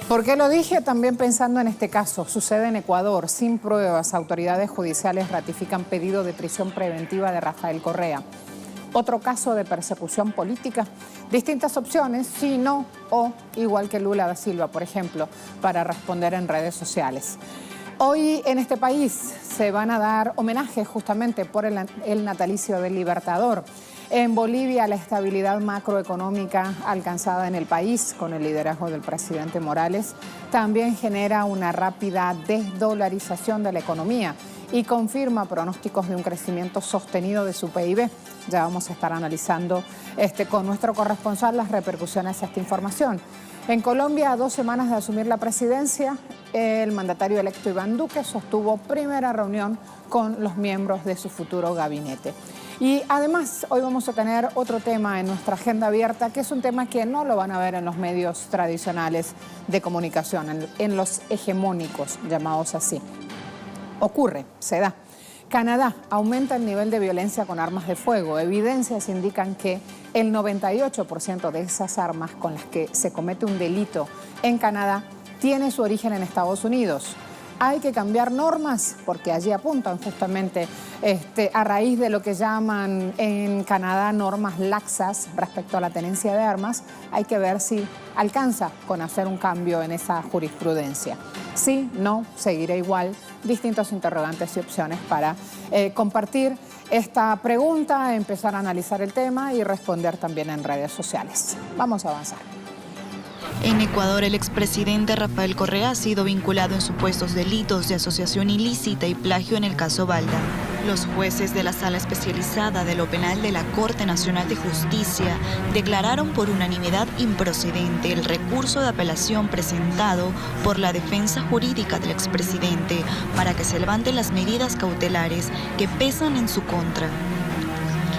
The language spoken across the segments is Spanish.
¿Por qué lo dije? También pensando en este caso. Sucede en Ecuador. Sin pruebas, autoridades judiciales ratifican pedido de prisión preventiva de Rafael Correa. Otro caso de persecución política. Distintas opciones, sí, no, o igual que Lula da Silva, por ejemplo, para responder en redes sociales. Hoy en este país se van a dar homenajes justamente por el natalicio del Libertador. En Bolivia, la estabilidad macroeconómica alcanzada en el país con el liderazgo del presidente Morales también genera una rápida desdolarización de la economía y confirma pronósticos de un crecimiento sostenido de su PIB. Ya vamos a estar analizando con nuestro corresponsal las repercusiones de esta información. En Colombia, a 2 semanas de asumir la presidencia, el mandatario electo Iván Duque sostuvo primera reunión con los miembros de su futuro gabinete. Y además, hoy vamos a tener otro tema en nuestra agenda abierta, que es un tema que no lo van a ver en los medios tradicionales de comunicación, en los hegemónicos, llamados así. Ocurre, se da. Canadá aumenta el nivel de violencia con armas de fuego. Evidencias indican que el 98% de esas armas con las que se comete un delito en Canadá tiene su origen en Estados Unidos. Hay que cambiar normas porque allí apuntan justamente a raíz de lo que llaman en Canadá normas laxas respecto a la tenencia de armas. Hay que ver si alcanza con hacer un cambio en esa jurisprudencia. Sí, no, seguirá igual. Distintos interrogantes y opciones para compartir esta pregunta, empezar a analizar el tema y responder también en redes sociales. Vamos a avanzar. En Ecuador, el expresidente Rafael Correa ha sido vinculado en supuestos delitos de asociación ilícita y plagio en el caso Balda. Los jueces de la Sala Especializada de lo Penal de la Corte Nacional de Justicia declararon por unanimidad improcedente el recurso de apelación presentado por la defensa jurídica del expresidente para que se levanten las medidas cautelares que pesan en su contra.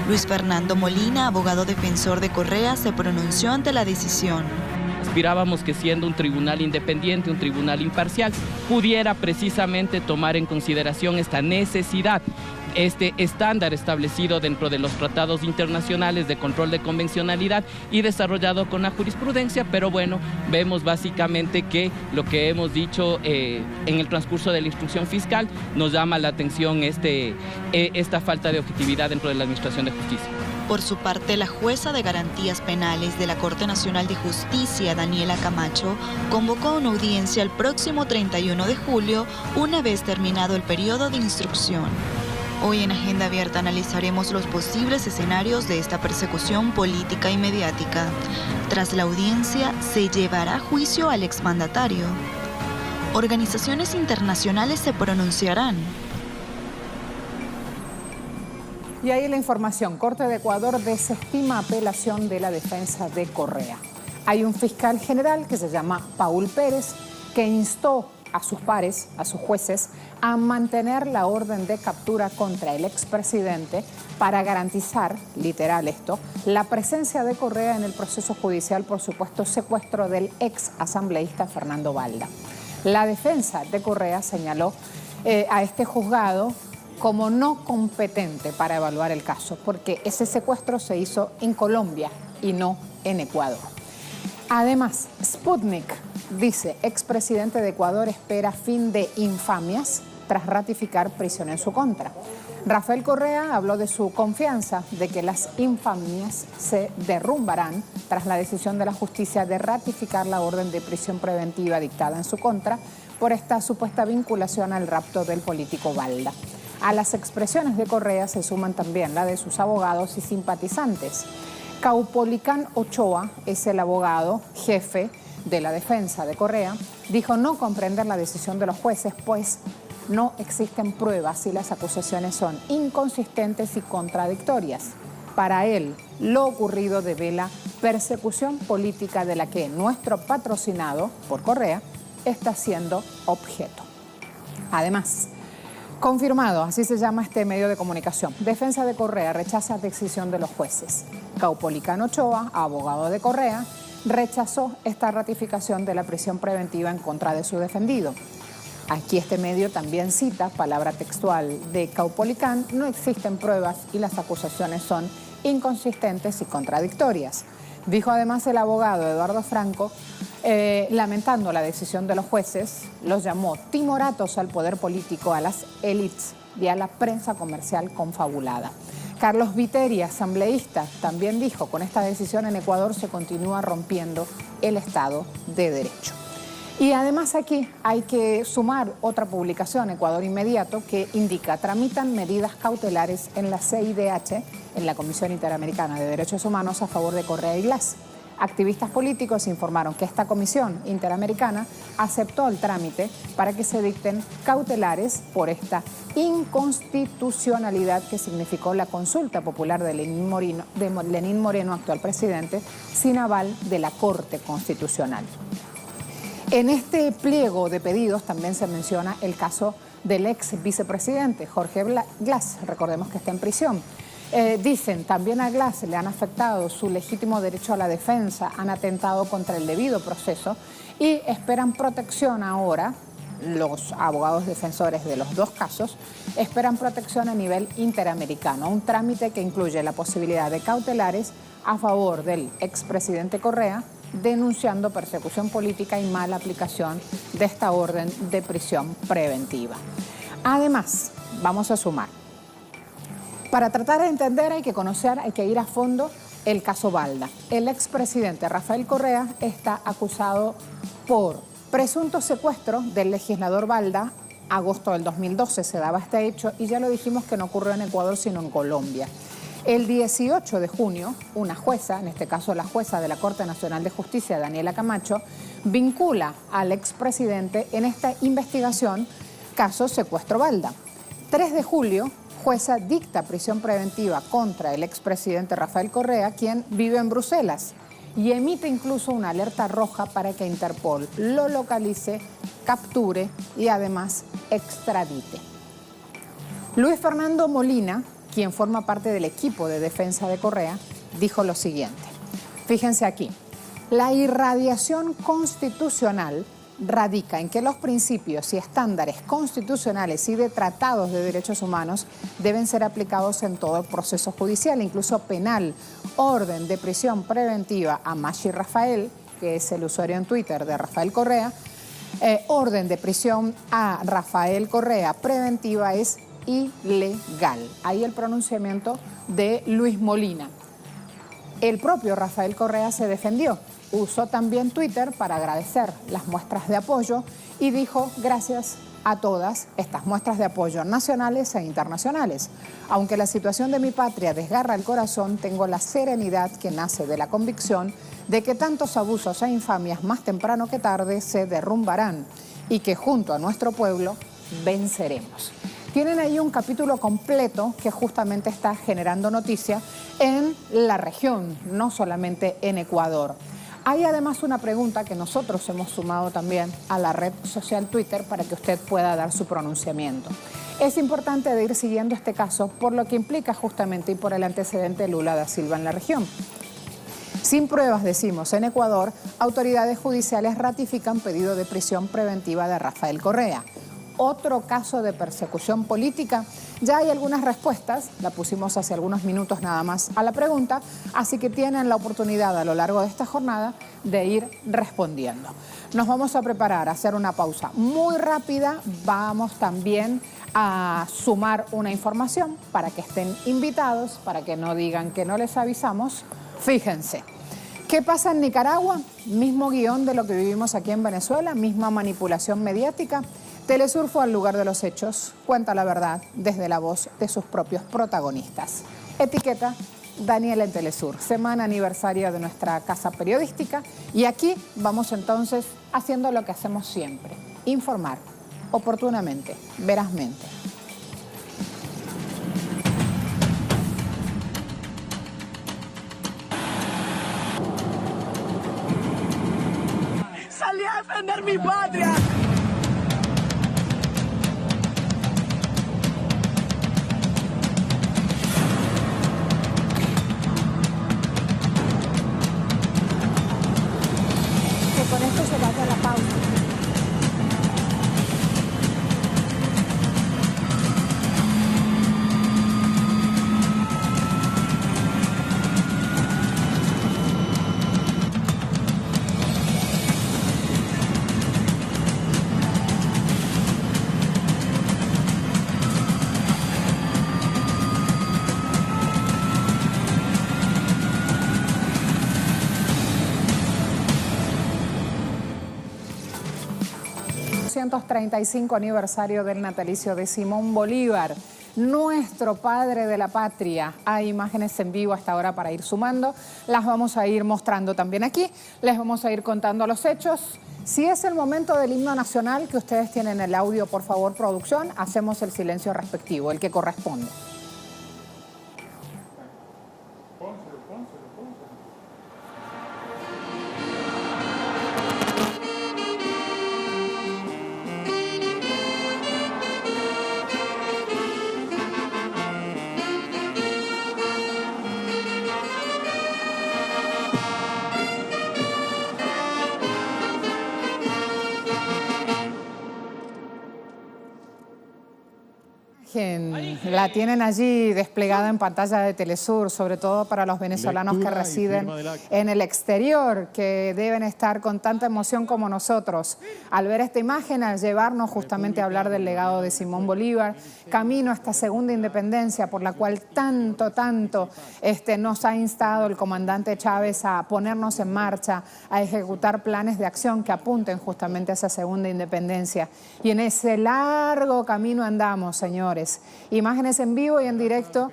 Luis Fernando Molina, abogado defensor de Correa, se pronunció ante la decisión. Aspirábamos que siendo un tribunal independiente, un tribunal imparcial, pudiera precisamente tomar en consideración esta necesidad, este estándar establecido dentro de los tratados internacionales de control de convencionalidad y desarrollado con la jurisprudencia, pero bueno, vemos básicamente que lo que hemos dicho en el transcurso de la instrucción fiscal nos llama la atención esta falta de objetividad dentro de la Administración de Justicia. Por su parte, la jueza de Garantías Penales de la Corte Nacional de Justicia, Daniela Camacho, convocó una audiencia el próximo 31 de julio, una vez terminado el periodo de instrucción. Hoy en Agenda Abierta analizaremos los posibles escenarios de esta persecución política y mediática. Tras la audiencia, ¿se llevará a juicio al exmandatario? Organizaciones internacionales se pronunciarán. Y ahí la información. Corte de Ecuador desestima apelación de la defensa de Correa. Hay un fiscal general que se llama Paul Pérez que instó a sus pares, a sus jueces, a mantener la orden de captura contra el expresidente para garantizar, literal esto, la presencia de Correa en el proceso judicial por supuesto secuestro del ex asambleísta Fernando Balda. La defensa de Correa señaló a este juzgado como no competente para evaluar el caso, porque ese secuestro se hizo en Colombia y no en Ecuador. Además, Sputnik dice, expresidente de Ecuador espera fin de infamias tras ratificar prisión en su contra. Rafael Correa habló de su confianza de que las infamias se derrumbarán tras la decisión de la justicia de ratificar la orden de prisión preventiva dictada en su contra por esta supuesta vinculación al rapto del político Balda. A las expresiones de Correa se suman también la de sus abogados y simpatizantes. Caupolicán Ochoa es el abogado jefe de la defensa de Correa. Dijo no comprender la decisión de los jueces, pues no existen pruebas y las acusaciones son inconsistentes y contradictorias. Para él, lo ocurrido devela persecución política de la que nuestro patrocinado por Correa está siendo objeto. Además, confirmado, así se llama este medio de comunicación. Defensa de Correa rechaza decisión de los jueces. Caupolicán Ochoa, abogado de Correa, rechazó esta ratificación de la prisión preventiva en contra de su defendido. Aquí este medio también cita, palabra textual de Caupolicán, no existen pruebas y las acusaciones son inconsistentes y contradictorias. Dijo además el abogado Eduardo Franco lamentando la decisión de los jueces, los llamó timoratos al poder político, a las élites y a la prensa comercial confabulada. Carlos Viteri, asambleísta, también dijo, con esta decisión en Ecuador se continúa rompiendo el Estado de Derecho. Y además aquí hay que sumar otra publicación, Ecuador Inmediato, que indica: tramitan medidas cautelares en la CIDH, en la Comisión Interamericana de Derechos Humanos, a favor de Correa y Glass. Activistas políticos informaron que esta comisión interamericana aceptó el trámite para que se dicten cautelares por esta inconstitucionalidad que significó la consulta popular de Lenín Moreno, actual presidente, sin aval de la Corte Constitucional. En este pliego de pedidos también se menciona el caso del ex vicepresidente Jorge Glass, recordemos que está en prisión. Dicen, también a Glass le han afectado su legítimo derecho a la defensa, han atentado contra el debido proceso y esperan protección ahora. Los abogados defensores de los dos casos esperan protección a nivel interamericano, un trámite que incluye la posibilidad de cautelares a favor del expresidente Correa, denunciando persecución política y mala aplicación de esta orden de prisión preventiva. Además, vamos a sumar, para tratar de entender hay que conocer, hay que ir a fondo el caso Balda. El expresidente Rafael Correa está acusado por presunto secuestro del legislador Balda. Agosto del 2012 se daba este hecho y ya lo dijimos que no ocurrió en Ecuador sino en Colombia. El 18 de junio, una jueza, en este caso la jueza de la Corte Nacional de Justicia, Daniela Camacho, vincula al expresidente en esta investigación caso secuestro Balda. 3 de julio, jueza dicta prisión preventiva contra el expresidente Rafael Correa, quien vive en Bruselas, y emite incluso una alerta roja para que Interpol lo localice, capture y además extradite. Luis Fernando Molina, quien forma parte del equipo de defensa de Correa, dijo lo siguiente. Fíjense aquí, la irradiación constitucional radica en que los principios y estándares constitucionales y de tratados de derechos humanos deben ser aplicados en todo el proceso judicial, incluso penal. Orden de prisión preventiva a Mashi Rafael, que es el usuario en Twitter de Rafael Correa, orden de prisión a Rafael Correa preventiva es ilegal. Ahí el pronunciamiento de Luis Molina. El propio Rafael Correa se defendió. Usó también Twitter para agradecer las muestras de apoyo y dijo gracias a todas estas muestras de apoyo nacionales e internacionales. Aunque la situación de mi patria desgarra el corazón, tengo la serenidad que nace de la convicción de que tantos abusos e infamias más temprano que tarde se derrumbarán y que junto a nuestro pueblo venceremos. Tienen ahí un capítulo completo que justamente está generando noticia en la región, no solamente en Ecuador. Hay además una pregunta que nosotros hemos sumado también a la red social Twitter para que usted pueda dar su pronunciamiento. Es importante de ir siguiendo este caso por lo que implica justamente y por el antecedente de Lula da Silva en la región. Sin pruebas, decimos, en Ecuador, autoridades judiciales ratifican pedido de prisión preventiva de Rafael Correa. Otro caso de persecución política. Ya hay algunas respuestas, la pusimos hace algunos minutos nada más a la pregunta, así que tienen la oportunidad a lo largo de esta jornada de ir respondiendo. Nos vamos a preparar a hacer una pausa muy rápida, vamos también a sumar una información para que estén invitados, para que no digan que no les avisamos. Fíjense, ¿qué pasa en Nicaragua? Mismo guión de lo que vivimos aquí en Venezuela, misma manipulación mediática. Telesur fue al lugar de los hechos, cuenta la verdad desde la voz de sus propios protagonistas. Etiqueta Daniela en Telesur, semana aniversaria de nuestra casa periodística y aquí vamos entonces haciendo lo que hacemos siempre, informar oportunamente, verazmente. Salí a defender mi patria. Con esto se vaya a la pausa. 235 aniversario del natalicio de Simón Bolívar, nuestro padre de la patria. Hay imágenes en vivo hasta ahora para ir sumando, las vamos a ir mostrando también aquí, les vamos a ir contando los hechos. Si es el momento del himno nacional, que ustedes tienen el audio, por favor, producción, hacemos el silencio respectivo, el que corresponde. La tienen allí desplegada en pantalla de Telesur, sobre todo para los venezolanos que residen en el exterior, que deben estar con tanta emoción como nosotros al ver esta imagen, al llevarnos justamente a hablar del legado de Simón Bolívar, camino a esta segunda independencia por la cual tanto nos ha instado el comandante Chávez a ponernos en marcha, a ejecutar planes de acción que apunten justamente a esa segunda independencia. Y en ese largo camino andamos, señores. Imágenes en vivo y en directo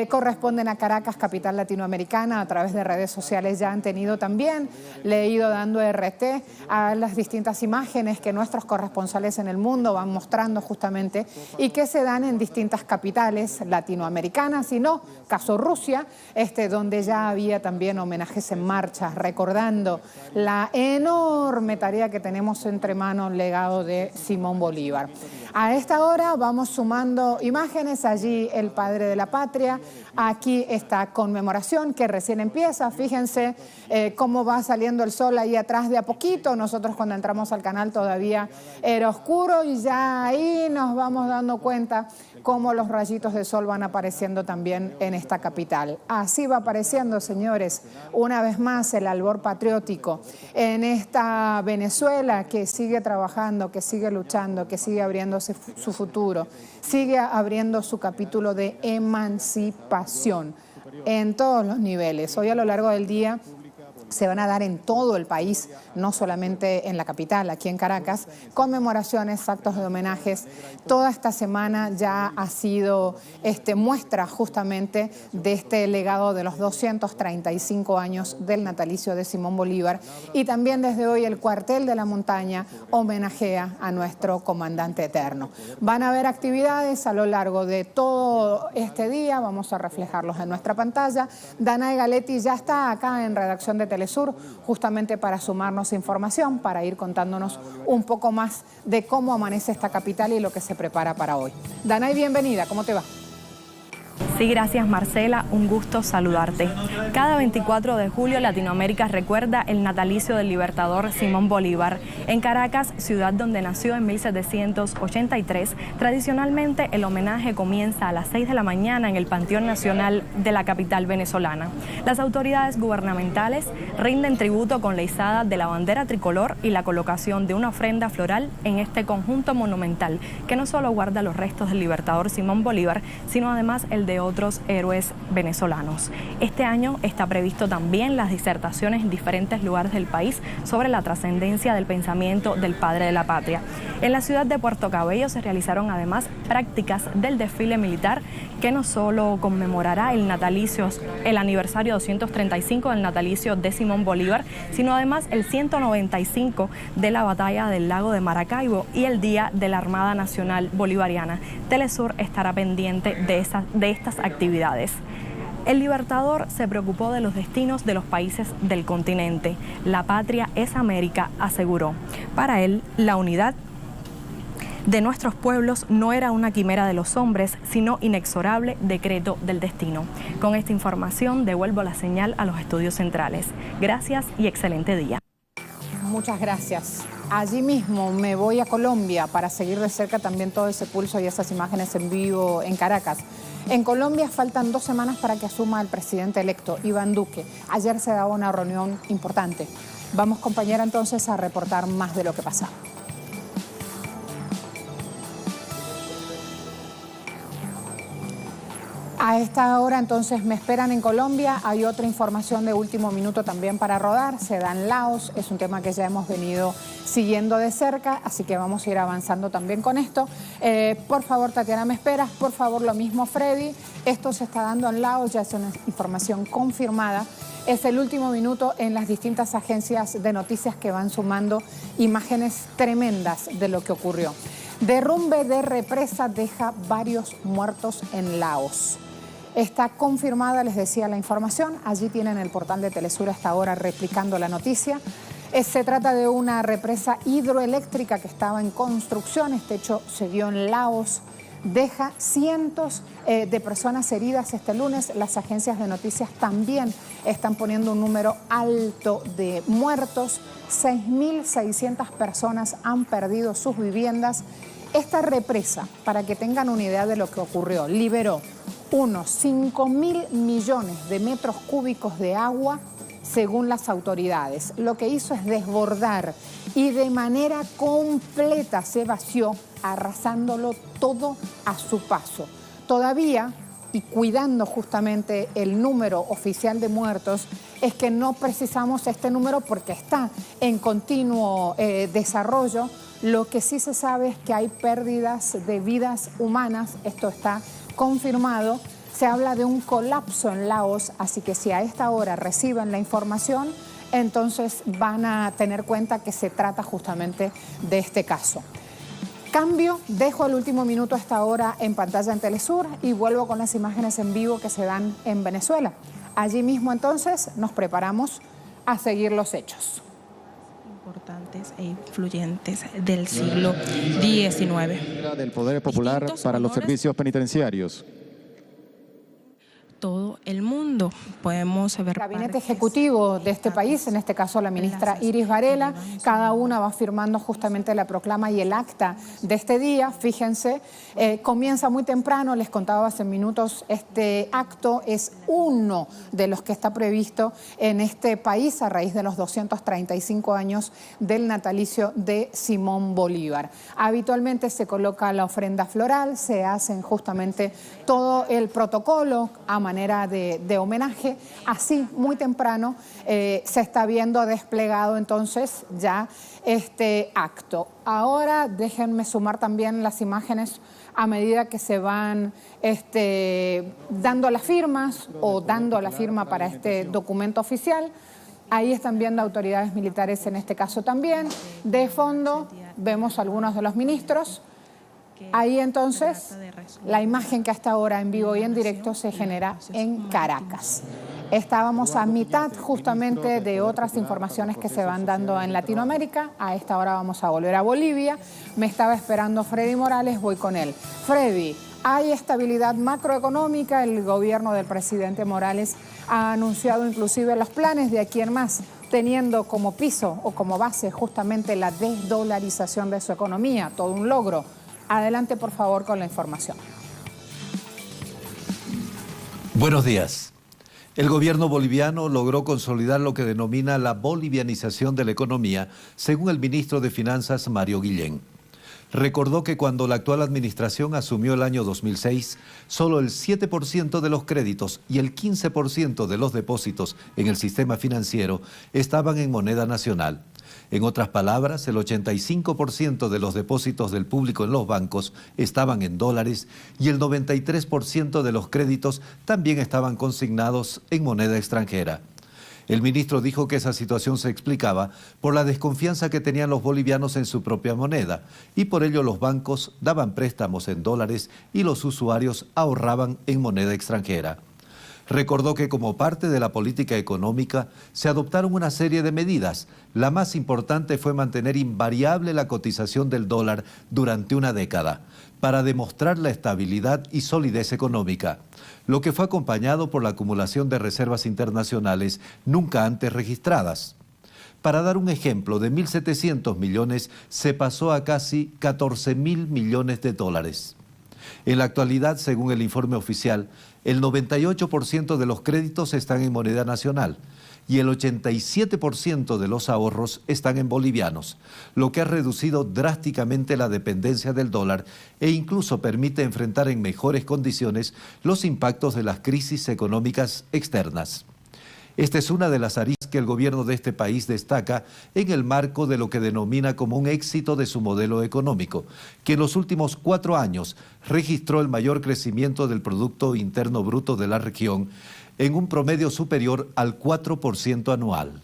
corresponden a Caracas, capital latinoamericana. A través de redes sociales ya han tenido también, le he ido dando RT a las distintas imágenes que nuestros corresponsales en el mundo van mostrando justamente y que se dan en distintas capitales latinoamericanas, y no, caso Rusia, donde ya había también homenajes en marcha, recordando la enorme tarea que tenemos entre manos, legado de Simón Bolívar. A esta hora vamos sumando imágenes, allí el padre de la patria, aquí esta conmemoración que recién empieza, fíjense cómo va saliendo el sol ahí atrás de a poquito. Nosotros cuando entramos al canal todavía era oscuro y ya ahí nos vamos dando cuenta cómo los rayitos de sol van apareciendo también en esta capital. Así va apareciendo, señores, una vez más el albor patriótico en esta Venezuela que sigue trabajando, que sigue luchando, que sigue abriendo su futuro, sigue abriendo su capítulo de emancipación en todos los niveles. Hoy a lo largo del día se van a dar en todo el país, no solamente en la capital, aquí en Caracas, conmemoraciones, actos de homenajes. Toda esta semana ya ha sido muestra justamente de este legado de los 235 años del natalicio de Simón Bolívar, y también desde hoy el cuartel de la montaña homenajea a nuestro comandante eterno. Van a haber actividades a lo largo de todo este día, vamos a reflejarlos en nuestra pantalla. Danae Galetti ya está acá en redacción de Telesur, justamente para sumarnos información, para ir contándonos un poco más de cómo amanece esta capital y lo que se prepara para hoy. Danae, bienvenida, ¿cómo te va? Sí, gracias Marcela, un gusto saludarte. Cada 24 de julio Latinoamérica recuerda el natalicio del libertador Simón Bolívar. En Caracas, ciudad donde nació en 1783, tradicionalmente el homenaje comienza a las 6 de la mañana en el Panteón Nacional de la capital venezolana. Las autoridades gubernamentales rinden tributo con la izada de la bandera tricolor y la colocación de una ofrenda floral en este conjunto monumental que no solo guarda los restos del libertador Simón Bolívar, sino además el de otros héroes venezolanos. Este año está previsto también las disertaciones en diferentes lugares del país sobre la trascendencia del pensamiento del padre de la patria. En la ciudad de Puerto Cabello se realizaron además prácticas del desfile militar que no solo conmemorará el aniversario 235 del natalicio de Simón Bolívar, sino además el 195 de la batalla del lago de Maracaibo y el Día de la Armada Nacional Bolivariana. Telesur estará pendiente de estas actividades. El libertador se preocupó de los destinos de los países del continente. La patria es América, aseguró. Para él, la unidad de nuestros pueblos no era una quimera de los hombres, sino inexorable decreto del destino. Con esta información devuelvo la señal a los estudios centrales. Gracias y excelente día. Muchas gracias. Allí mismo me voy a Colombia para seguir de cerca también todo ese pulso y esas imágenes en vivo en Caracas. En Colombia faltan 2 semanas para que asuma el presidente electo, Iván Duque. Ayer se daba una reunión importante. Vamos, compañera, entonces a reportar más de lo que pasaba. A esta hora entonces me esperan en Colombia, hay otra información de último minuto también para rodar, se da en Laos, es un tema que ya hemos venido siguiendo de cerca, así que vamos a ir avanzando también con esto. Por favor, Tatiana, me esperas, por favor, lo mismo Freddy, esto se está dando en Laos, ya es una información confirmada, es el último minuto en las distintas agencias de noticias que van sumando imágenes tremendas de lo que ocurrió. Derrumbe de represa deja varios muertos en Laos. Está confirmada, les decía, la información. Allí tienen el portal de Telesur hasta ahora replicando la noticia. Se trata de una represa hidroeléctrica que estaba en construcción. Este hecho se dio en Laos. Deja cientos de personas heridas este lunes. Las agencias de noticias también están poniendo un número alto de muertos. 6.600 personas han perdido sus viviendas. Esta represa, para que tengan una idea de lo que ocurrió, liberó unos 5.000 millones de metros cúbicos de agua, según las autoridades. Lo que hizo es desbordar y de manera completa se vació, arrasándolo todo a su paso. Todavía, y cuidando justamente el número oficial de muertos, es que no precisamos este número porque está en continuo desarrollo. Lo que sí se sabe es que hay pérdidas de vidas humanas, esto está confirmado. Se habla de un colapso en Laos, así que si a esta hora reciben la información, entonces van a tener cuenta que se trata justamente de este caso. Cambio, dejo el último minuto hasta ahora en pantalla en Telesur y vuelvo con las imágenes en vivo que se dan en Venezuela. Allí mismo entonces nos preparamos a seguir los hechos. Importantes e influyentes del siglo XIX. Del Poder Popular para los servicios penitenciarios. Todo el mundo podemos ver. El gabinete ejecutivo de este país, en este caso la ministra Iris Varela, cada una va firmando justamente la proclama y el acta de este día. Fíjense, comienza muy temprano, les contaba hace minutos, este acto es uno de los que está previsto en este país a raíz de los 235 años del natalicio de Simón Bolívar. Habitualmente se coloca la ofrenda floral, se hacen justamente todo el protocolo a manera de homenaje. Así, muy temprano, se está viendo desplegado entonces ya este acto. Ahora déjenme sumar también las imágenes a medida que se van dando las firmas o dando la firma para este documento oficial. Ahí están viendo autoridades militares en este caso también. De fondo vemos algunos de los ministros. Ahí entonces la imagen que hasta ahora en vivo y en directo se genera en Caracas. Estábamos a mitad justamente de otras informaciones que se van dando en Latinoamérica. A esta hora vamos a volver a Bolivia. Me estaba esperando Freddy Morales, voy con él. Freddy, hay estabilidad macroeconómica. El gobierno del presidente Morales ha anunciado inclusive los planes de aquí en más, teniendo como piso o como base justamente la desdolarización de su economía, todo un logro. Adelante, por favor, con la información. Buenos días. El gobierno boliviano logró consolidar lo que denomina la bolivianización de la economía, según el ministro de Finanzas, Mario Guillén. Recordó que cuando la actual administración asumió el año 2006, solo el 7% de los créditos y el 15% de los depósitos en el sistema financiero estaban en moneda nacional. En otras palabras, el 85% de los depósitos del público en los bancos estaban en dólares y el 93% de los créditos también estaban consignados en moneda extranjera. El ministro dijo que esa situación se explicaba por la desconfianza que tenían los bolivianos en su propia moneda y por ello los bancos daban préstamos en dólares y los usuarios ahorraban en moneda extranjera. Recordó que como parte de la política económica se adoptaron una serie de medidas. La más importante fue mantener invariable la cotización del dólar durante una década, para demostrar la estabilidad y solidez económica, lo que fue acompañado por la acumulación de reservas internacionales nunca antes registradas. Para dar un ejemplo, de 1.700 millones se pasó a casi 14.000 millones de dólares. En la actualidad, según el informe oficial, el 98% de los créditos están en moneda nacional y el 87% de los ahorros están en bolivianos, lo que ha reducido drásticamente la dependencia del dólar e incluso permite enfrentar en mejores condiciones los impactos de las crisis económicas externas. Esta es una de las aristas que el gobierno de este país destaca en el marco de lo que denomina como un éxito de su modelo económico, que en los últimos 4 años registró el mayor crecimiento del Producto Interno Bruto de la región en un promedio superior al 4% anual.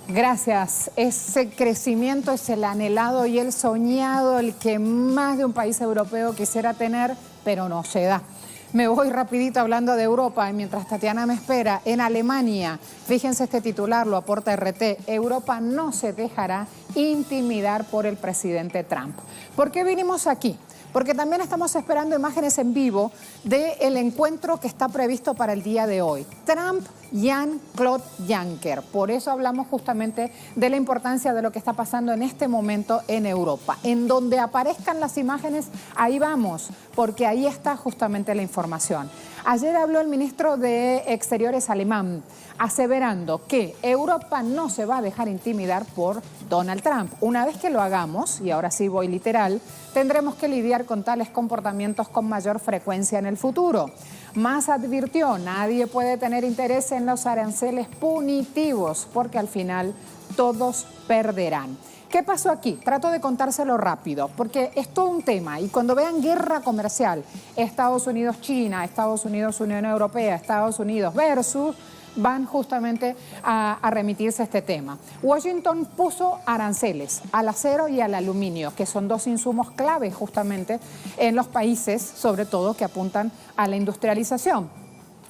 Gracias. Ese crecimiento es el anhelado y el soñado, el que más de un país europeo quisiera tener, pero no se da. Me voy rapidito hablando de Europa y mientras Tatiana me espera, en Alemania, fíjense este titular, lo aporta RT, Europa no se dejará intimidar por el presidente Trump. ¿Por qué vinimos aquí? Porque también estamos esperando imágenes en vivo del encuentro que está previsto para el día de hoy. Trump, Jean-Claude Juncker. Por eso hablamos justamente de la importancia de lo que está pasando en este momento en Europa. En donde aparezcan las imágenes, ahí vamos, porque ahí está justamente la información. Ayer habló el ministro de Exteriores alemán, aseverando que Europa no se va a dejar intimidar por Donald Trump. Una vez que lo hagamos, y ahora sí voy literal, tendremos que lidiar con tales comportamientos con mayor frecuencia en el futuro. Más advirtió, nadie puede tener interés en los aranceles punitivos, porque al final todos perderán. ¿Qué pasó aquí? Trato de contárselo rápido, porque es todo un tema. Y cuando vean guerra comercial, Estados Unidos-China, Estados Unidos-Unión Europea, Estados Unidos versus, van justamente a remitirse a este tema. Washington puso aranceles al acero y al aluminio, que son 2 insumos clave justamente en los países, sobre todo, que apuntan a la industrialización.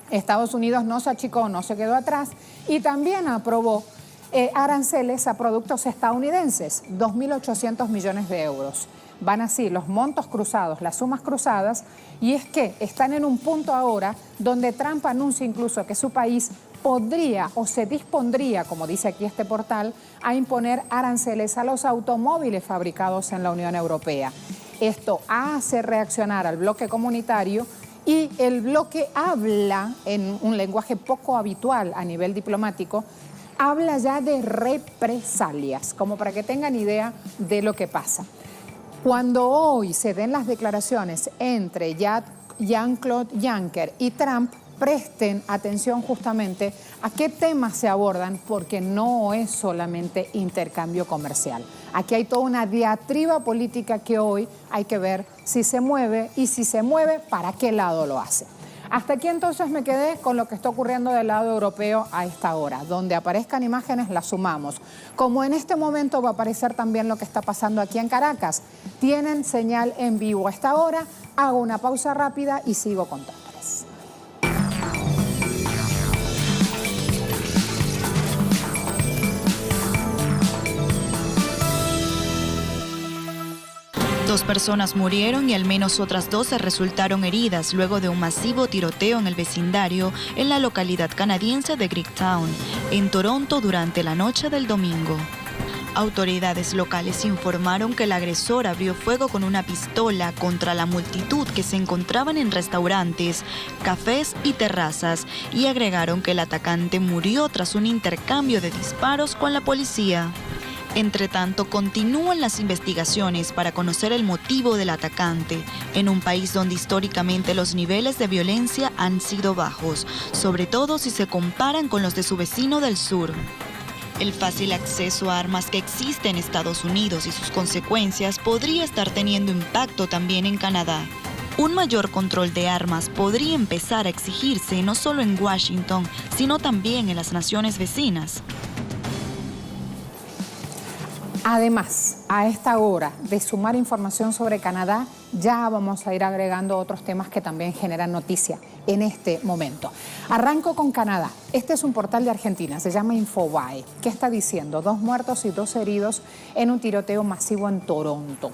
Estados Unidos no se achicó, no se quedó atrás y también aprobó aranceles a productos estadounidenses, 2.800 millones de euros. Van así los montos cruzados, las sumas cruzadas, y es que están en un punto ahora donde Trump anuncia incluso que su país podría o se dispondría, como dice aquí este portal, a imponer aranceles a los automóviles fabricados en la Unión Europea. Esto hace reaccionar al bloque comunitario y el bloque habla en un lenguaje poco habitual a nivel diplomático, habla ya de represalias, como para que tengan idea de lo que pasa. Cuando hoy se den las declaraciones entre Jean-Claude Juncker y Trump, presten atención justamente a qué temas se abordan, porque no es solamente intercambio comercial. Aquí hay toda una diatriba política que hoy hay que ver si se mueve y si se mueve, para qué lado lo hace. Hasta aquí entonces me quedé con lo que está ocurriendo del lado europeo a esta hora. Donde aparezcan imágenes las sumamos. Como en este momento va a aparecer también lo que está pasando aquí en Caracas. Tienen señal en vivo a esta hora. Hago una pausa rápida y sigo contándoles. Dos personas murieron y al menos otras 12 resultaron heridas luego de un masivo tiroteo en el vecindario en la localidad canadiense de Greektown, en Toronto, durante la noche del domingo. Autoridades locales informaron que el agresor abrió fuego con una pistola contra la multitud que se encontraban en restaurantes, cafés y terrazas, y agregaron que el atacante murió tras un intercambio de disparos con la policía. Entre tanto, continúan las investigaciones para conocer el motivo del atacante, en un país donde históricamente los niveles de violencia han sido bajos, sobre todo si se comparan con los de su vecino del sur. El fácil acceso a armas que existe en Estados Unidos y sus consecuencias podría estar teniendo impacto también en Canadá. Un mayor control de armas podría empezar a exigirse no solo en Washington, sino también en las naciones vecinas. Además, a esta hora de sumar información sobre Canadá, ya vamos a ir agregando otros temas que también generan noticia en este momento. Arranco con Canadá. Este es un portal de Argentina, se llama Infobae. ¿Qué está diciendo? 2 muertos y 2 heridos en un tiroteo masivo en Toronto.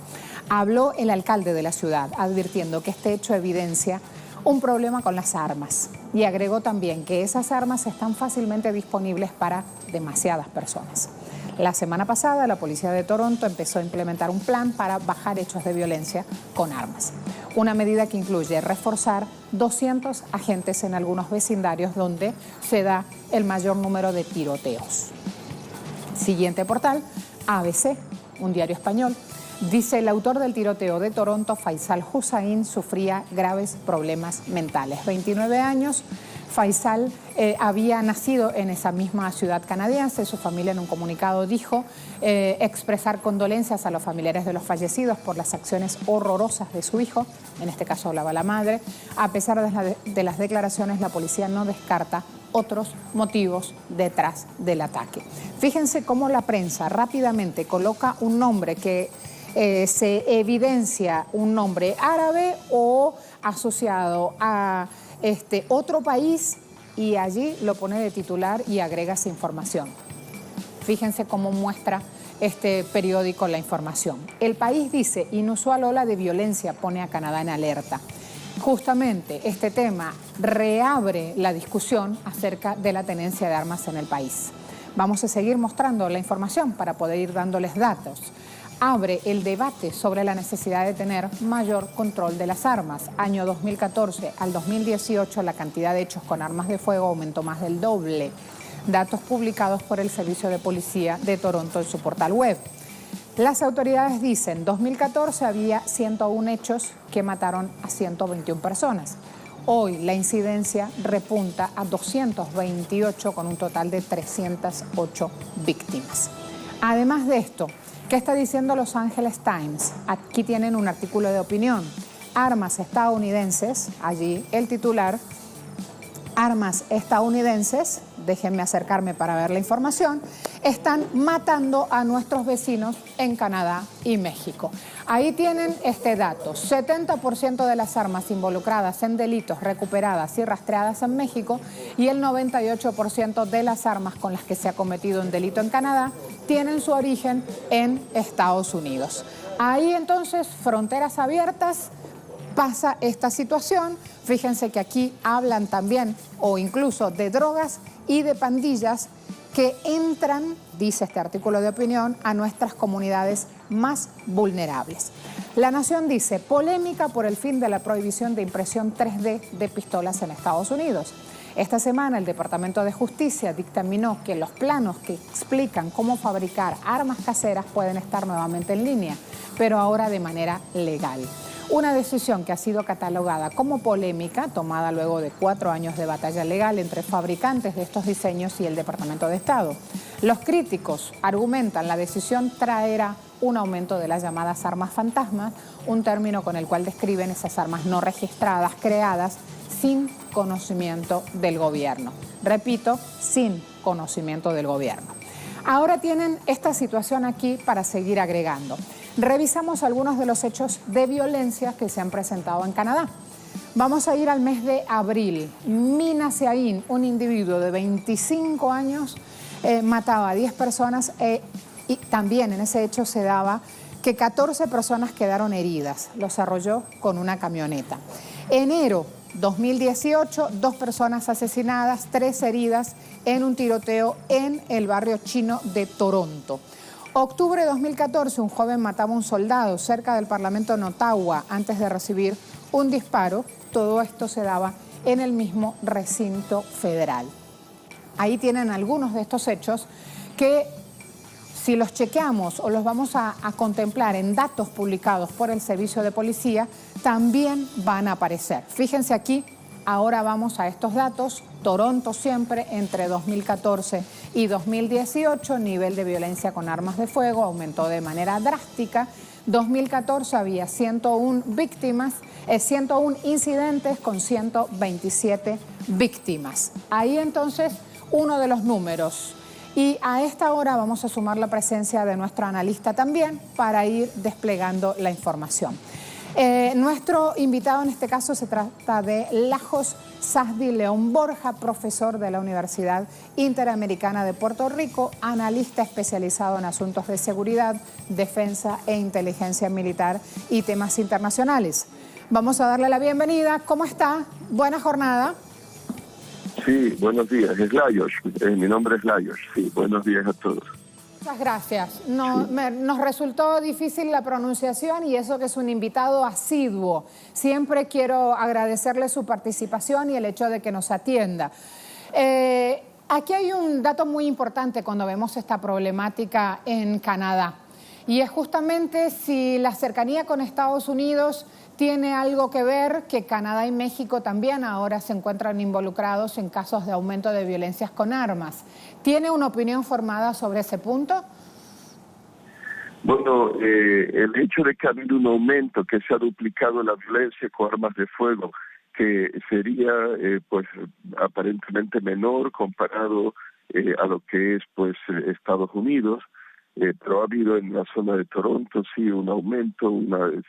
Habló el alcalde de la ciudad, advirtiendo que este hecho evidencia un problema con las armas. Y agregó también que esas armas están fácilmente disponibles para demasiadas personas. La semana pasada, la policía de Toronto empezó a implementar un plan para bajar hechos de violencia con armas. Una medida que incluye reforzar 200 agentes en algunos vecindarios donde se da el mayor número de tiroteos. Siguiente portal, ABC, un diario español. Dice: el autor del tiroteo de Toronto, Faisal Hussain, sufría graves problemas mentales. 29 años. Faisal había nacido en esa misma ciudad canadiense. Su familia en un comunicado dijo expresar condolencias a los familiares de los fallecidos por las acciones horrorosas de su hijo. En este caso hablaba la madre. A pesar de las declaraciones, la policía no descarta otros motivos detrás del ataque. Fíjense cómo la prensa rápidamente coloca un nombre que se evidencia un nombre árabe o asociado a otro país, y allí lo pone de titular y agrega esa información. Fíjense cómo muestra este periódico la información. El País dice: inusual ola de violencia pone a Canadá en alerta. Justamente este tema reabre la discusión acerca de la tenencia de armas en el país. Vamos a seguir mostrando la información para poder ir dándoles datos. Abre el debate sobre la necesidad de tener mayor control de las armas. Año 2014 al 2018 la cantidad de hechos con armas de fuego aumentó más del doble. Datos publicados por el Servicio de Policía de Toronto en su portal web. Las autoridades dicen: 2014 había 101 hechos que mataron a 121 personas. Hoy la incidencia repunta a 228 con un total de 308 víctimas. Además de esto, ¿qué está diciendo Los Angeles Times? Aquí tienen un artículo de opinión. Armas estadounidenses, allí el titular: armas estadounidenses, déjenme acercarme para ver la información, están matando a nuestros vecinos en Canadá y México. Ahí tienen este dato: 70% de las armas involucradas en delitos recuperadas y rastreadas en México, y el 98% de las armas con las que se ha cometido un delito en Canadá tienen su origen en Estados Unidos. Ahí entonces, fronteras abiertas, pasa esta situación. Fíjense que aquí hablan también o incluso de drogas y de pandillas que entran, dice este artículo de opinión, a nuestras comunidades más vulnerables. La Nación dice: polémica por el fin de la prohibición de impresión 3D de pistolas en Estados Unidos. Esta semana el Departamento de Justicia dictaminó que los planos que explican cómo fabricar armas caseras pueden estar nuevamente en línea, pero ahora de manera legal. Una decisión que ha sido catalogada como polémica, tomada luego de 4 años de batalla legal entre fabricantes de estos diseños y el Departamento de Estado. Los críticos argumentan la decisión traerá un aumento de las llamadas armas fantasmas, un término con el cual describen esas armas no registradas, creadas sin conocimiento del gobierno. Repito, sin conocimiento del gobierno. Ahora tienen esta situación aquí para seguir agregando. Revisamos algunos de los hechos de violencia que se han presentado en Canadá. Vamos a ir al mes de abril. Mina Seaín, un individuo de 25 años, mataba a 10 personas y también en ese hecho se daba que 14 personas quedaron heridas. Los arrolló con una camioneta. Enero 2018, 2 personas asesinadas, 3 heridas en un tiroteo en el barrio chino de Toronto. Octubre de 2014, un joven mataba a un soldado cerca del Parlamento en Ottawa antes de recibir un disparo. Todo esto se daba en el mismo recinto federal. Ahí tienen algunos de estos hechos que, si los chequeamos o los vamos a contemplar en datos publicados por el Servicio de Policía, también van a aparecer. Fíjense aquí, ahora vamos a estos datos. Toronto siempre, entre 2014 y 2018, nivel de violencia con armas de fuego aumentó de manera drástica. 2014 había 101 víctimas, 101 incidentes con 127 víctimas. Ahí entonces uno de los números. Y a esta hora vamos a sumar la presencia de nuestro analista también para ir desplegando la información. Nuestro invitado en este caso se trata de Lajos Sasdi León Borja, profesor de la Universidad Interamericana de Puerto Rico, analista especializado en asuntos de seguridad, defensa e inteligencia militar y temas internacionales. Vamos a darle la bienvenida. ¿Cómo está? Buena jornada. Sí, buenos días. Es Lajos. Mi nombre es Lajos. Sí, buenos días a todos. Muchas gracias. Nos resultó difícil la pronunciación y eso que es un invitado asiduo. Siempre quiero agradecerle su participación y el hecho de que nos atienda. Aquí hay un dato muy importante cuando vemos esta problemática en Canadá y es justamente si la cercanía con Estados Unidos tiene algo que ver, que Canadá y México también ahora se encuentran involucrados en casos de aumento de violencias con armas. ¿Tiene una opinión formada sobre ese punto? Bueno, el hecho de que ha habido un aumento, que se ha duplicado la violencia con armas de fuego, que sería pues aparentemente menor comparado a lo que es pues Estados Unidos, pero ha habido en la zona de Toronto sí un aumento,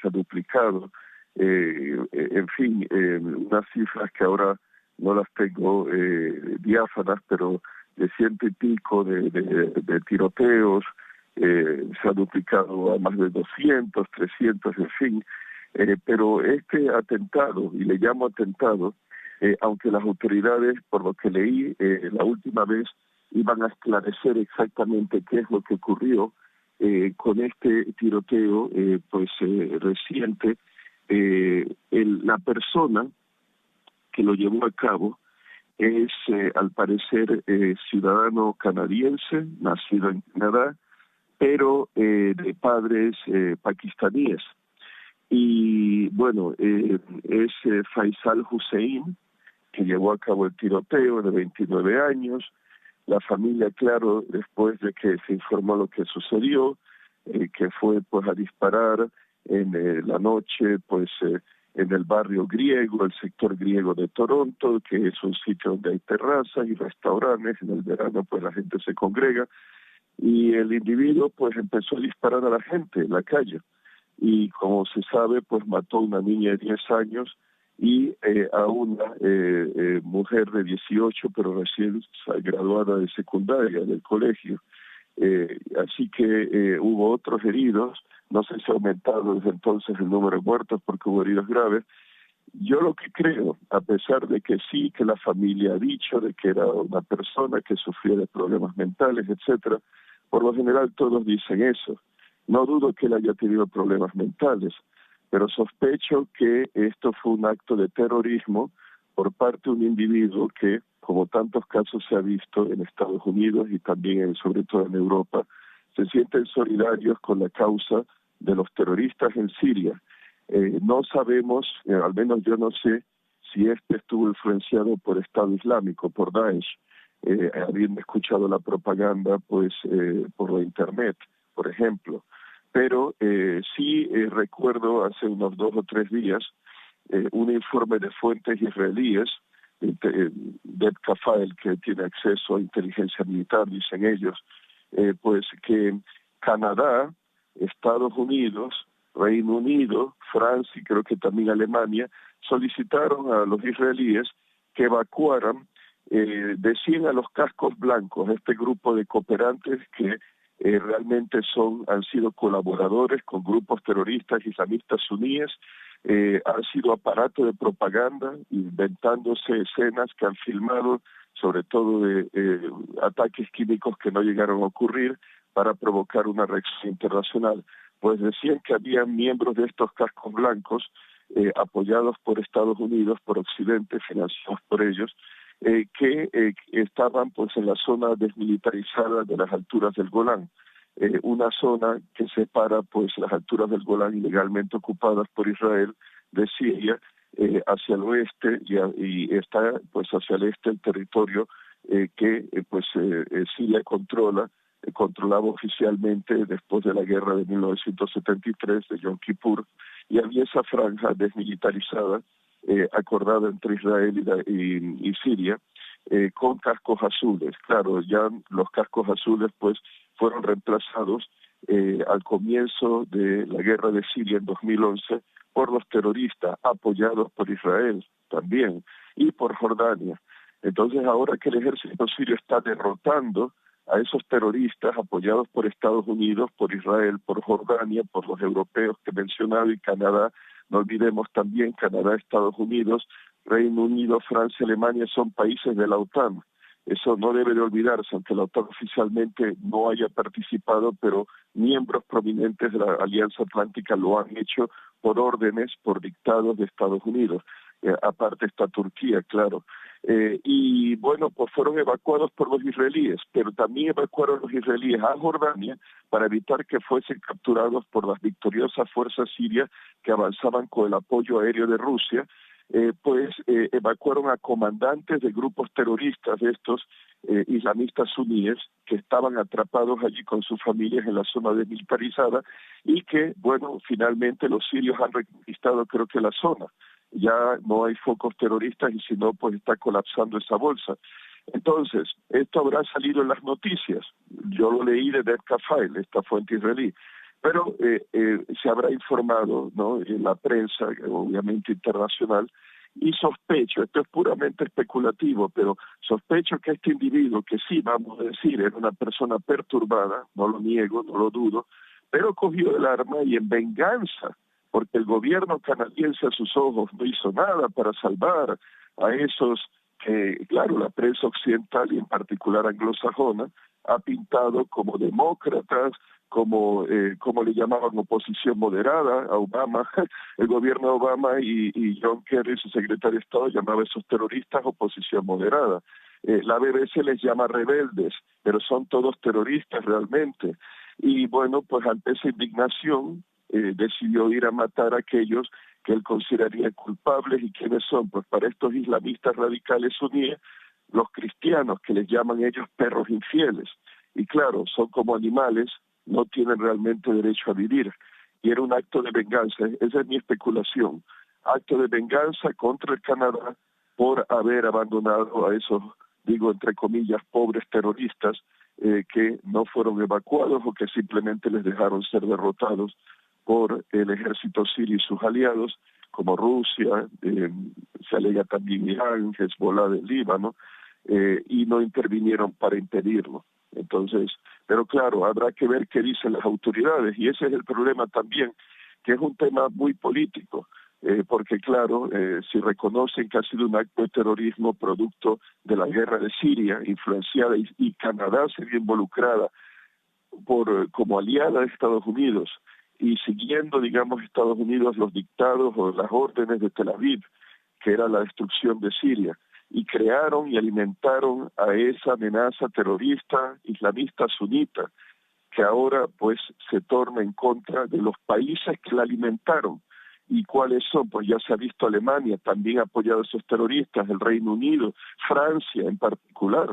se ha duplicado. En fin, unas cifras que ahora no las tengo diáfanas, pero de 100 y pico de tiroteos, se ha duplicado a más de 200, 300, en fin. Pero este atentado, y le llamo atentado, aunque las autoridades, por lo que leí la última vez, iban a esclarecer exactamente qué es lo que ocurrió con este tiroteo reciente, la persona que lo llevó a cabo es, al parecer, ciudadano canadiense, nacido en Canadá, pero de padres pakistaníes. Y bueno, es Faisal Hussein, que llevó a cabo el tiroteo, de 29 años. La familia, claro, después de que se informó lo que sucedió, que fue pues a disparar en la noche, pues en el barrio griego, el sector griego de Toronto, que es un sitio donde hay terrazas y restaurantes. En el verano pues la gente se congrega, y el individuo pues empezó a disparar a la gente en la calle, y como se sabe pues mató a una niña de 10 años y a una mujer de 18, pero recién graduada de secundaria del colegio. Así que hubo otros heridos. No sé si ha aumentado desde entonces el número de muertos porque hubo heridos graves. Yo lo que creo, a pesar de que sí, que la familia ha dicho de que era una persona que sufría de problemas mentales, etcétera, por lo general todos dicen eso. No dudo que él haya tenido problemas mentales, pero sospecho que esto fue un acto de terrorismo por parte de un individuo que, como tantos casos se ha visto en Estados Unidos y también sobre todo en Europa, se sienten solidarios con la causa de los terroristas en Siria. No sabemos, al menos yo no sé, si este estuvo influenciado por Estado Islámico, por Daesh, habiendo escuchado la propaganda pues por la internet, por ejemplo. Pero sí recuerdo hace unos 2 o 3 días un informe de fuentes israelíes, Deb Kafael, que tiene acceso a inteligencia militar, dicen ellos, pues que Canadá, Estados Unidos, Reino Unido, Francia y creo que también Alemania solicitaron a los israelíes que evacuaran de 100 a los cascos blancos, este grupo de cooperantes que realmente han sido colaboradores con grupos terroristas islamistas suníes, han sido aparato de propaganda, inventándose escenas que han filmado, sobre todo de ataques químicos que no llegaron a ocurrir, para provocar una reacción internacional. Pues decían que había miembros de estos cascos blancos, apoyados por Estados Unidos, por Occidente, financiados por ellos, que estaban pues en la zona desmilitarizada de las alturas del Golán, una zona que separa pues las alturas del Golán ilegalmente ocupadas por Israel de Siria hacia el oeste, y está pues hacia el este el territorio que Siria controlaba oficialmente después de la guerra de 1973 de Yom Kippur, y había esa franja desmilitarizada acordada entre Israel y Siria, con cascos azules. Claro, ya los cascos azules pues fueron reemplazados al comienzo de la guerra de Siria en 2011 por los terroristas apoyados por Israel también y por Jordania. Entonces ahora que el ejército sirio está derrotando a esos terroristas apoyados por Estados Unidos, por Israel, por Jordania, por los europeos que he mencionado y Canadá, no olvidemos también Canadá, Estados Unidos, Reino Unido, Francia, Alemania son países de la OTAN. Eso no debe de olvidarse, aunque la OTAN oficialmente no haya participado, pero miembros prominentes de la Alianza Atlántica lo han hecho por órdenes, por dictados de Estados Unidos. Aparte está Turquía, claro. Y bueno, pues fueron evacuados por los israelíes, pero también evacuaron los israelíes a Jordania para evitar que fuesen capturados por las victoriosas fuerzas sirias que avanzaban con el apoyo aéreo de Rusia. Evacuaron a comandantes de grupos terroristas de estos islamistas suníes que estaban atrapados allí con sus familias en la zona desmilitarizada y que, bueno, finalmente los sirios han reconquistado creo que la zona. Ya no hay focos terroristas y si no, pues está colapsando esa bolsa. Entonces, esto habrá salido en las noticias. Yo lo leí de Dev Kafail, esta fuente israelí. Pero se habrá informado, ¿no?, en la prensa, obviamente internacional, y sospecho, esto es puramente especulativo, pero sospecho que este individuo, que sí, vamos a decir, era una persona perturbada, no lo niego, no lo dudo, pero cogió el arma y en venganza, porque el gobierno canadiense a sus ojos no hizo nada para salvar a esos que, claro, la prensa occidental y en particular anglosajona ha pintado como demócratas, como le llamaban oposición moderada a Obama. El gobierno de Obama y John Kerry, su secretario de Estado, llamaba a esos terroristas oposición moderada. La BBC les llama rebeldes, pero son todos terroristas realmente. Y bueno, pues ante esa indignación decidió ir a matar a aquellos que él consideraría culpables. ¿Y quiénes son? Pues para estos islamistas radicales suníes, los cristianos, que les llaman ellos perros infieles. Y claro, son como animales, no tienen realmente derecho a vivir. Y era un acto de venganza, esa es mi especulación. Acto de venganza contra el Canadá por haber abandonado a esos, digo entre comillas, pobres terroristas que no fueron evacuados o que simplemente les dejaron ser derrotados por el ejército sirio y sus aliados, como Rusia, se alega también Irán, Hezbollah del Líbano, y no intervinieron para impedirlo. Entonces, pero claro, habrá que ver qué dicen las autoridades, y ese es el problema también, que es un tema muy político, porque claro, si reconocen que ha sido un acto de terrorismo producto de la guerra de Siria, influenciada, y Canadá se vio involucrada como aliada de Estados Unidos, y siguiendo, digamos, Estados Unidos los dictados o las órdenes de Tel Aviv, que era la destrucción de Siria, y crearon y alimentaron a esa amenaza terrorista islamista sunita, que ahora pues se torna en contra de los países que la alimentaron. ¿Y cuáles son? Pues ya se ha visto Alemania también ha apoyado a esos terroristas, el Reino Unido, Francia en particular.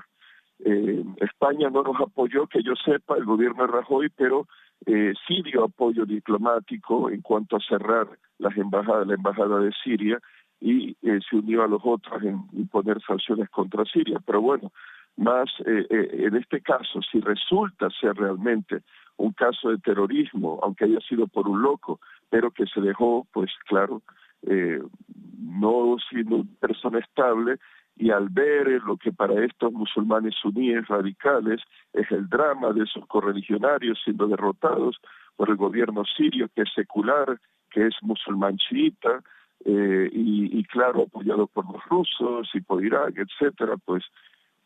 España no nos apoyó, que yo sepa, el gobierno de Rajoy, pero sí dio apoyo diplomático en cuanto a cerrar la embajada de Siria, y se unió a los otros en imponer sanciones contra Siria. Pero bueno, más en este caso, si resulta ser realmente un caso de terrorismo, aunque haya sido por un loco, pero que se dejó, pues claro, no siendo una persona estable, y al ver lo que para estos musulmanes suníes radicales es el drama de esos correligionarios siendo derrotados por el gobierno sirio, que es secular, que es musulmán chiita, y claro, apoyado por los rusos y por Irak, etcétera, pues,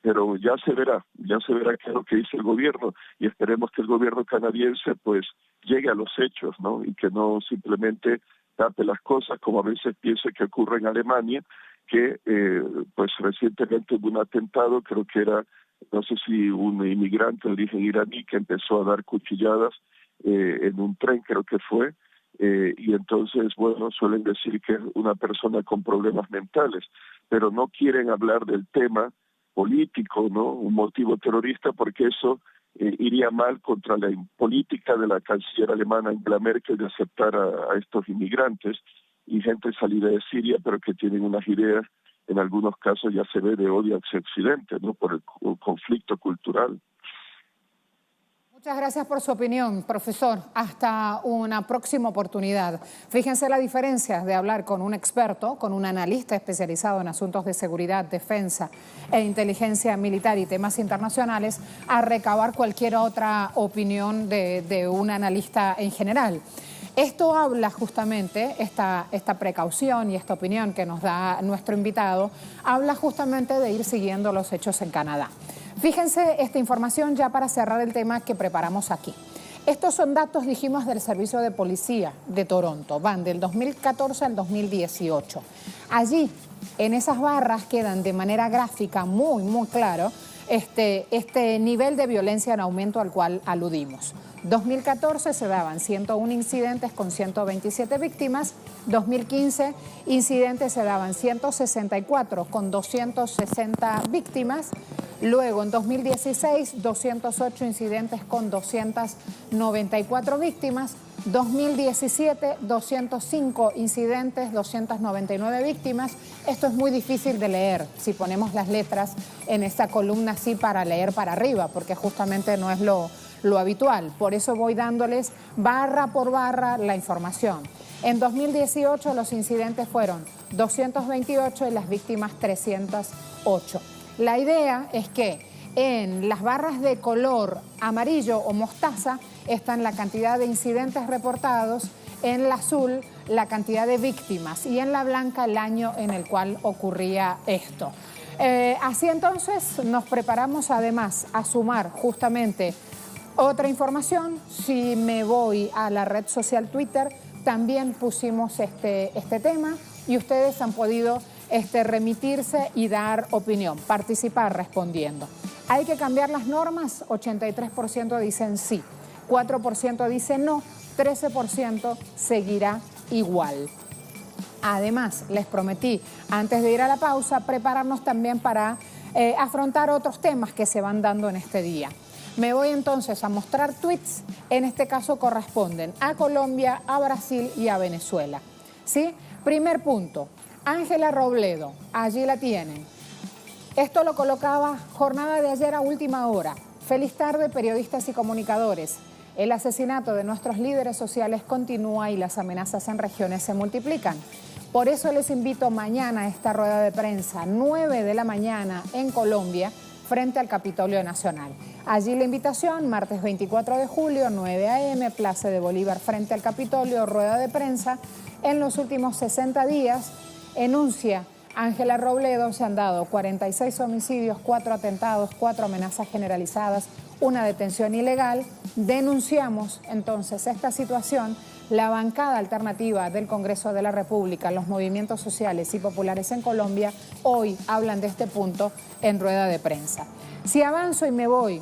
pero ya se verá qué es lo que dice el gobierno, y esperemos que el gobierno canadiense pues llegue a los hechos, ¿no? Y que no simplemente tape las cosas, como a veces pienso que ocurre en Alemania, que pues recientemente hubo un atentado, creo que era, no sé si un inmigrante de origen iraní que empezó a dar cuchilladas en un tren, creo que fue, y entonces, bueno, suelen decir que es una persona con problemas mentales, pero no quieren hablar del tema político, ¿no? Un motivo terrorista, porque eso iría mal contra la política de la canciller alemana Angela Merkel de aceptar a estos inmigrantes y gente salida de Siria, pero que tienen unas ideas, en algunos casos ya se ve, de odio hacia Occidente, ¿no? Por el conflicto cultural. Muchas gracias por su opinión, profesor. Hasta una próxima oportunidad. Fíjense la diferencia de hablar con un experto, con un analista especializado en asuntos de seguridad, defensa e inteligencia militar y temas internacionales, a recabar cualquier otra opinión de un analista en general. Esto habla justamente, esta precaución y esta opinión que nos da nuestro invitado, habla justamente de ir siguiendo los hechos en Canadá. Fíjense esta información ya para cerrar el tema que preparamos aquí. Estos son datos, dijimos, del Servicio de Policía de Toronto, van del 2014 al 2018. Allí, en esas barras, quedan de manera gráfica muy claro este nivel de violencia en aumento al cual aludimos. 2014 se daban 101 incidentes con 127 víctimas, 2015 incidentes se daban 164 con 260 víctimas, luego en 2016 208 incidentes con 294 víctimas, 2017 205 incidentes, 299 víctimas. Esto es muy difícil de leer si ponemos las letras en esta columna así para leer para arriba, porque justamente no es lo habitual. Por eso voy dándoles barra por barra la información. En 2018 los incidentes fueron 228 y las víctimas 308. La idea es que en las barras de color amarillo o mostaza están la cantidad de incidentes reportados, en el azul la cantidad de víctimas y en la blanca el año en el cual ocurría esto. Así entonces nos preparamos además a sumar justamente otra información. Si me voy a la red social Twitter, también pusimos este tema y ustedes han podido remitirse y dar opinión, participar respondiendo. ¿Hay que cambiar las normas? 83% dicen sí, 4% dicen no, 13% seguirá igual. Además, les prometí, antes de ir a la pausa, prepararnos también para afrontar otros temas que se van dando en este día. Me voy entonces a mostrar tweets, en este caso corresponden a Colombia, a Brasil y a Venezuela. ¿Sí? Primer punto, Ángela Robledo, allí la tienen. Esto lo colocaba jornada de ayer a última hora. Feliz tarde, periodistas y comunicadores. El asesinato de nuestros líderes sociales continúa y las amenazas en regiones se multiplican. Por eso les invito mañana a esta rueda de prensa, 9 de la mañana en Colombia, frente al Capitolio Nacional. Allí la invitación, martes 24 de julio, 9 a.m., Plaza de Bolívar frente al Capitolio, rueda de prensa. En los últimos 60 días, enuncia Ángela Robledo, se han dado 46 homicidios, 4 atentados, 4 amenazas generalizadas, una detención ilegal. Denunciamos entonces esta situación. La bancada alternativa del Congreso de la República, los movimientos sociales y populares en Colombia, hoy hablan de este punto en rueda de prensa. Si avanzo y me voy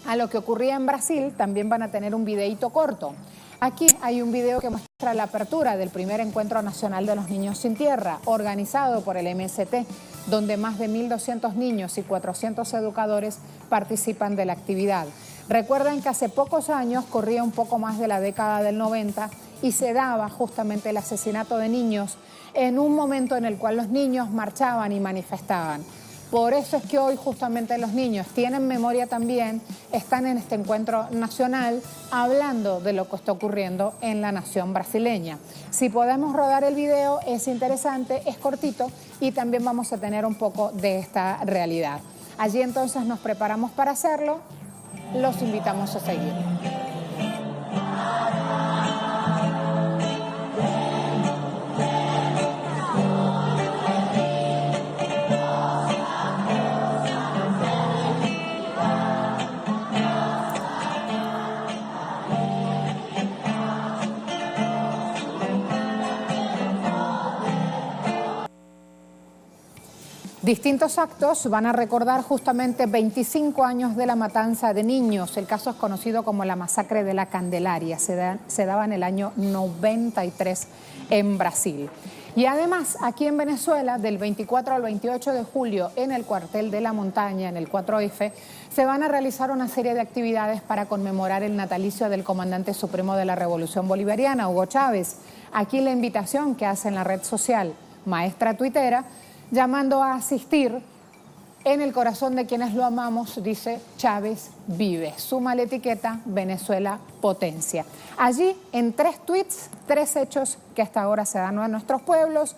a lo que ocurría en Brasil, también van a tener un videíto corto. Aquí hay un video que muestra la apertura del primer Encuentro Nacional de los Niños Sin Tierra, organizado por el MST, donde más de 1.200 niños y 400 educadores participan de la actividad. Recuerden que hace pocos años, corría un poco más de la década del 90, y se daba justamente el asesinato de niños en un momento en el cual los niños marchaban y manifestaban. Por eso es que hoy justamente los niños tienen memoria también, están en este encuentro nacional hablando de lo que está ocurriendo en la nación brasileña. Si podemos rodar el video es interesante, es cortito y también vamos a tener un poco de esta realidad. Allí entonces nos preparamos para hacerlo, los invitamos a seguir. Distintos actos van a recordar justamente 25 años de la matanza de niños. El caso es conocido como la masacre de la Candelaria. Se daba en el año 93 en Brasil. Y además, aquí en Venezuela, del 24 al 28 de julio, en el cuartel de la Montaña, en el 4F, se van a realizar una serie de actividades para conmemorar el natalicio del comandante supremo de la Revolución Bolivariana, Hugo Chávez. Aquí la invitación que hace en la red social Maestra Tuitera, llamando a asistir. En el corazón de quienes lo amamos, dice Chávez vive. Suma la etiqueta Venezuela Potencia. Allí, en 3 tweets, 3 hechos que hasta ahora se dan en nuestros pueblos.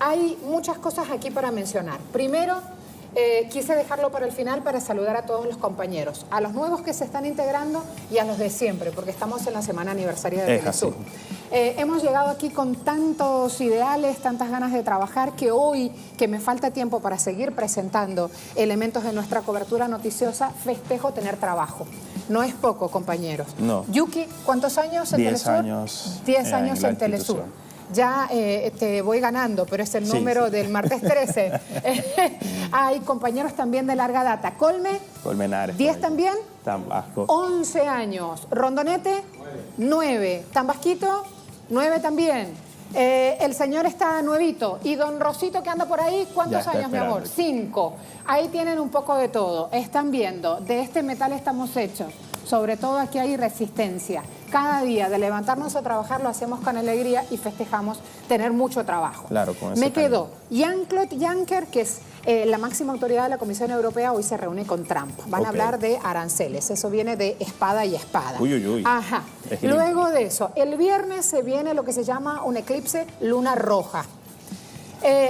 hay muchas cosas aquí para mencionar. Primero, quise dejarlo para el final para saludar a todos los compañeros, a los nuevos que se están integrando y a los de siempre, porque estamos en la semana aniversaria de Telesur. Hemos llegado aquí con tantos ideales, tantas ganas de trabajar, que hoy, que me falta tiempo para seguir presentando elementos de nuestra cobertura noticiosa, festejo tener trabajo. No es poco, compañeros. No. Yuki, ¿cuántos años en 10 Telesur? años. 10 años en Telesur. Ya te voy ganando, pero es el número del martes 13. Hay compañeros también de larga data. Colmenares. 10 también. Tambasco. 11 años. Rondonete, 9. Tambasquito, 9 también. El señor está nuevito. Y don Rosito, que anda por ahí, ¿cuántos años, mi amor? 5. Ahí tienen un poco de todo. Están viendo, de este metal estamos hechos. Sobre todo aquí hay resistencia. Cada día de levantarnos a trabajar lo hacemos con alegría y festejamos tener mucho trabajo. Claro, con Me quedó Jean-Claude Juncker, que es la máxima autoridad de la Comisión Europea, hoy se reúne con Trump. Van a hablar de aranceles. Eso viene de espada y espada. Uy, uy, uy. Ajá. Luego de eso, el viernes se viene lo que se llama un eclipse luna roja.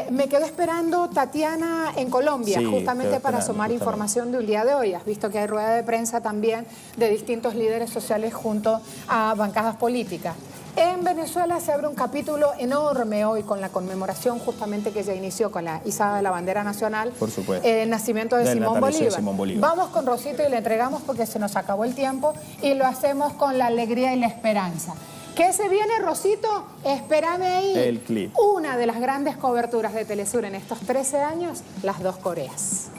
Me quedo esperando Tatiana en Colombia, justamente para sumar información de un día de hoy. Has visto que hay rueda de prensa también de distintos líderes sociales junto a bancadas políticas. En Venezuela se abre un capítulo enorme hoy con la conmemoración justamente que ya inició con la izada de la bandera nacional. Por supuesto. El nacimiento de Simón Bolívar. Vamos con Rosito y le entregamos porque se nos acabó el tiempo y lo hacemos con la alegría y la esperanza. ¿Qué se viene, Rosito? Espérame ahí. El clip. Una de las grandes coberturas de Telesur en estos 13 años, las dos Coreas.